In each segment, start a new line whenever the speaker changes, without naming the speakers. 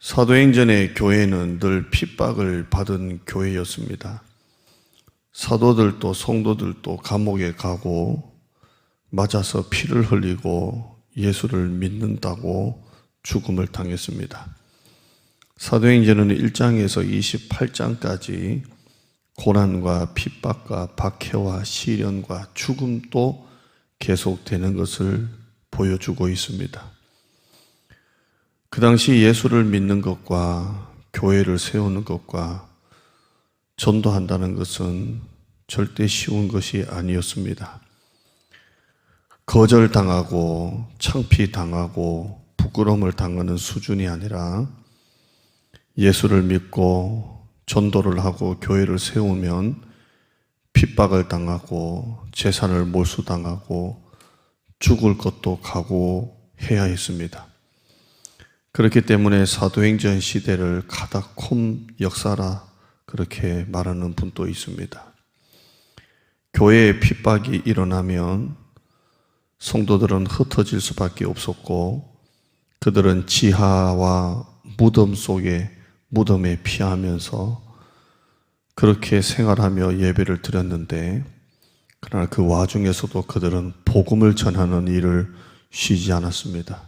사도행전의 교회는 늘 핍박을 받은 교회였습니다. 사도들도 성도들도 감옥에 가고 맞아서 피를 흘리고 예수를 믿는다고 죽음을 당했습니다. 사도행전은 1장에서 28장까지 고난과 핍박과 박해와 시련과 죽음도 계속되는 것을 보여주고 있습니다. 그 당시 예수를 믿는 것과 교회를 세우는 것과 전도한다는 것은 절대 쉬운 것이 아니었습니다. 거절당하고 창피당하고 부끄러움을 당하는 수준이 아니라 예수를 믿고 전도를 하고 교회를 세우면 핍박을 당하고 재산을 몰수당하고 죽을 것도 각오해야 했습니다. 그렇기 때문에 사도행전 시대를 카타콤 역사라 그렇게 말하는 분도 있습니다. 교회에 핍박이 일어나면 성도들은 흩어질 수밖에 없었고 그들은 지하와 무덤 속에 무덤에 피하면서 그렇게 생활하며 예배를 드렸는데 그러나 그 와중에서도 그들은 복음을 전하는 일을 쉬지 않았습니다.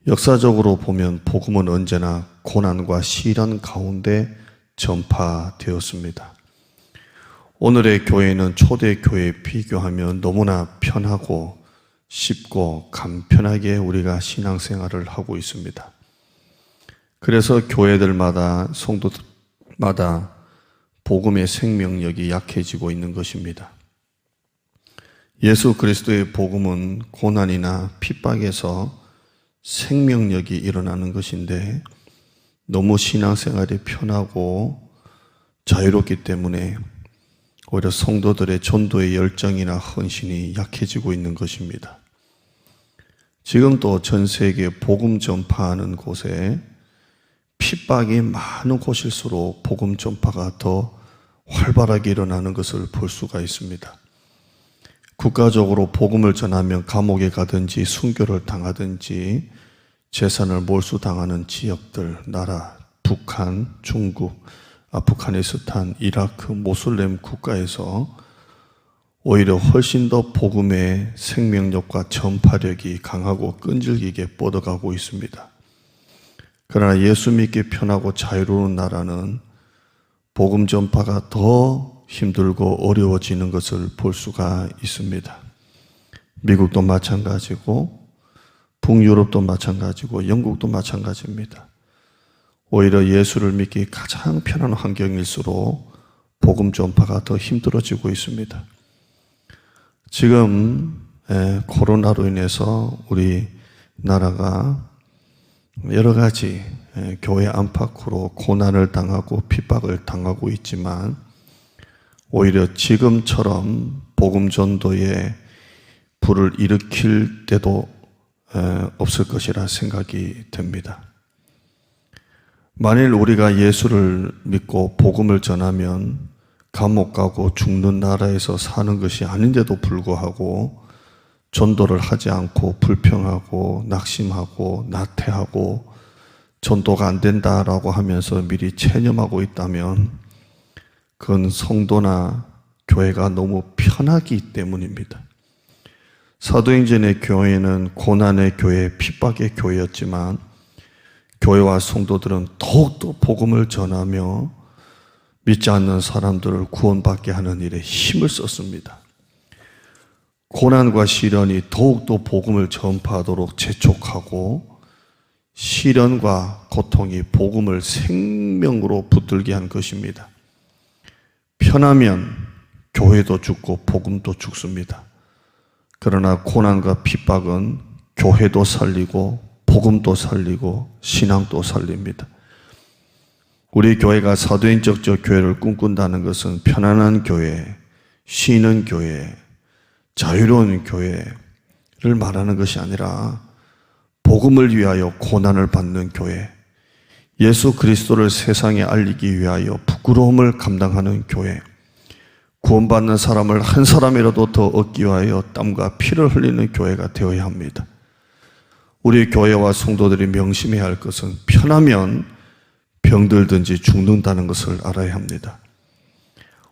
역사적으로 보면 복음은 언제나 고난과 시련 가운데 전파되었습니다. 오늘의 교회는 초대 교회에 비교하면 너무나 편하고 쉽고 간편하게 우리가 신앙생활을 하고 있습니다. 그래서 교회들마다 성도들마다 복음의 생명력이 약해지고 있는 것입니다. 예수 그리스도의 복음은 고난이나 핍박에서 생명력이 일어나는 것인데 너무 신앙생활이 편하고 자유롭기 때문에 오히려 성도들의 전도의 열정이나 헌신이 약해지고 있는 것입니다. 지금도 전 세계 복음 전파하는 곳에 핍박이 많은 곳일수록 복음 전파가 더 활발하게 일어나는 것을 볼 수가 있습니다. 국가적으로 복음을 전하면 감옥에 가든지 순교를 당하든지 재산을 몰수당하는 지역들, 나라, 북한, 중국, 아프가니스탄, 이라크, 모슬렘 국가에서 오히려 훨씬 더 복음의 생명력과 전파력이 강하고 끈질기게 뻗어가고 있습니다. 그러나 예수 믿기 편하고 자유로운 나라는 복음 전파가 더 힘들고 어려워지는 것을 볼 수가 있습니다. 미국도 마찬가지고 북유럽도 마찬가지고 영국도 마찬가지입니다. 오히려 예수를 믿기 가장 편한 환경일수록 복음 전파가 더 힘들어지고 있습니다. 지금 코로나로 인해서 우리 나라가 여러 가지 교회 안팎으로 고난을 당하고 핍박을 당하고 있지만 오히려 지금처럼 복음 전도에 불을 일으킬 때도 없을 것이라 생각이 됩니다. 만일 우리가 예수를 믿고 복음을 전하면 감옥 가고 죽는 나라에서 사는 것이 아닌데도 불구하고 전도를 하지 않고 불평하고 낙심하고 나태하고 전도가 안 된다라고 하면서 미리 체념하고 있다면 그건 성도나 교회가 너무 편하기 때문입니다. 사도행전의 교회는 고난의 교회, 핍박의 교회였지만 교회와 성도들은 더욱더 복음을 전하며 믿지 않는 사람들을 구원받게 하는 일에 힘을 썼습니다. 고난과 시련이 더욱더 복음을 전파하도록 재촉하고 시련과 고통이 복음을 생명으로 붙들게 한 것입니다. 편하면 교회도 죽고 복음도 죽습니다. 그러나 고난과 핍박은 교회도 살리고 복음도 살리고 신앙도 살립니다. 우리 교회가 사도행적 교회를 꿈꾼다는 것은 편안한 교회, 쉬는 교회, 자유로운 교회를 말하는 것이 아니라 복음을 위하여 고난을 받는 교회, 예수 그리스도를 세상에 알리기 위하여 부끄러움을 감당하는 교회, 구원받는 사람을 한 사람이라도 더 얻기 위하여 땀과 피를 흘리는 교회가 되어야 합니다. 우리 교회와 성도들이 명심해야 할 것은 편하면 병들든지 죽는다는 것을 알아야 합니다.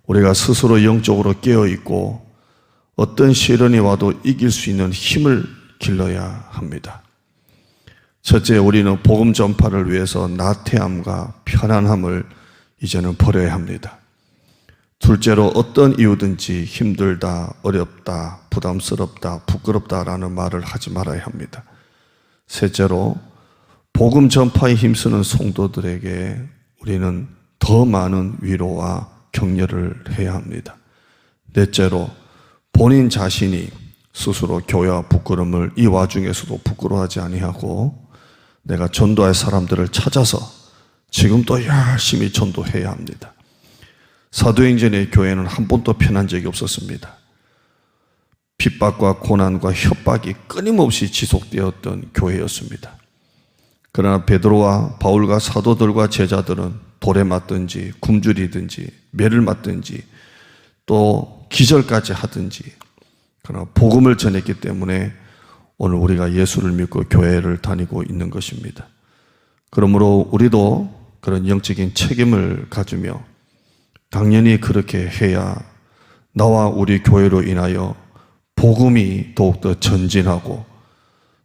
우리가 스스로 영적으로 깨어있고 어떤 시련이 와도 이길 수 있는 힘을 길러야 합니다. 첫째, 우리는 복음 전파를 위해서 나태함과 편안함을 이제는 버려야 합니다. 둘째로, 어떤 이유든지 힘들다, 어렵다, 부담스럽다, 부끄럽다라는 말을 하지 말아야 합니다. 셋째로, 복음 전파에 힘쓰는 성도들에게 우리는 더 많은 위로와 격려를 해야 합니다. 넷째로, 본인 자신이 스스로 교회와 부끄러움을 이 와중에서도 부끄러워하지 아니하고 내가 전도할 사람들을 찾아서 지금 또 열심히 전도해야 합니다. 사도행전의 교회는 한 번도 편한 적이 없었습니다. 핍박과 고난과 협박이 끊임없이 지속되었던 교회였습니다. 그러나 베드로와 바울과 사도들과 제자들은 돌에 맞든지 굶주리든지 매를 맞든지 또 기절까지 하든지 그러나 복음을 전했기 때문에 오늘 우리가 예수를 믿고 교회를 다니고 있는 것입니다. 그러므로 우리도 그런 영적인 책임을 가지며 당연히 그렇게 해야 나와 우리 교회로 인하여 복음이 더욱더 전진하고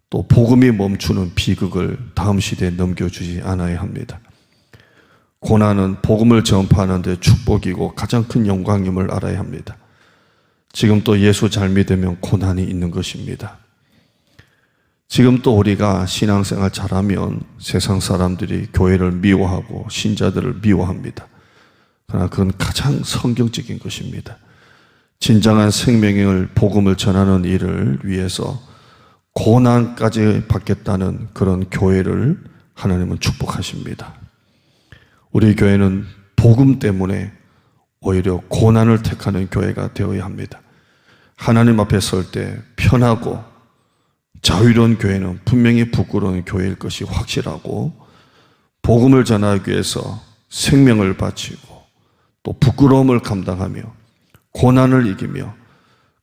또 복음이 멈추는 비극을 다음 시대에 넘겨주지 않아야 합니다. 고난은 복음을 전파하는 데 축복이고 가장 큰 영광임을 알아야 합니다. 지금 또 예수 잘 믿으면 고난이 있는 것입니다. 지금 또 우리가 신앙생활 잘하면 세상 사람들이 교회를 미워하고 신자들을 미워합니다. 그러나 그건 가장 성경적인 것입니다. 진정한 생명을 복음을 전하는 일을 위해서 고난까지 받겠다는 그런 교회를 하나님은 축복하십니다. 우리 교회는 복음 때문에 오히려 고난을 택하는 교회가 되어야 합니다. 하나님 앞에 설 때 편하고 자유로운 교회는 분명히 부끄러운 교회일 것이 확실하고 복음을 전하기 위해서 생명을 바치고 또 부끄러움을 감당하며 고난을 이기며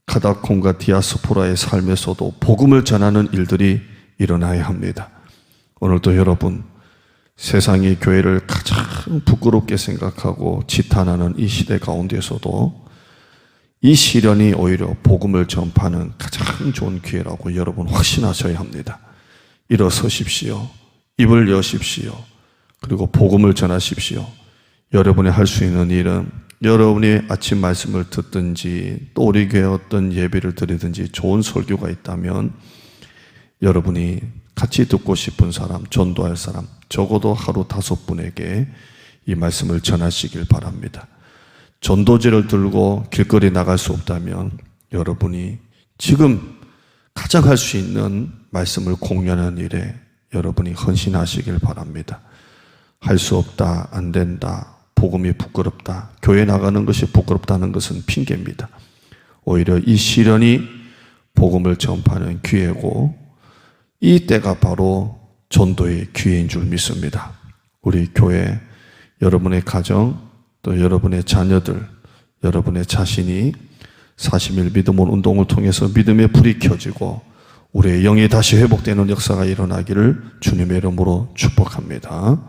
카다콤과 디아스포라의 삶에서도 복음을 전하는 일들이 일어나야 합니다. 오늘도 여러분, 세상이 교회를 가장 부끄럽게 생각하고 지탄하는 이 시대 가운데서도 이 시련이 오히려 복음을 전파하는 가장 좋은 기회라고 여러분 확신하셔야 합니다. 일어서십시오. 입을 여십시오. 그리고 복음을 전하십시오. 여러분이 할 수 있는 일은 여러분이 아침 말씀을 듣든지 또 우리 교회 어떤 예배를 드리든지 좋은 설교가 있다면 여러분이 같이 듣고 싶은 사람, 전도할 사람 적어도 하루 5분에게 이 말씀을 전하시길 바랍니다. 전도지를 들고 길거리 나갈 수 없다면 여러분이 지금 가장 할 수 있는 말씀을 공유하는 일에 여러분이 헌신하시길 바랍니다. 할 수 없다, 안 된다, 복음이 부끄럽다, 교회 나가는 것이 부끄럽다는 것은 핑계입니다. 오히려 이 시련이 복음을 전파하는 기회고 이 때가 바로 전도의 기회인 줄 믿습니다. 우리 교회, 여러분의 가정, 또 여러분의 자녀들, 여러분의 자신이 40일 믿음의 운동을 통해서 믿음의 불이 켜지고 우리의 영이 다시 회복되는 역사가 일어나기를 주님의 이름으로 축복합니다.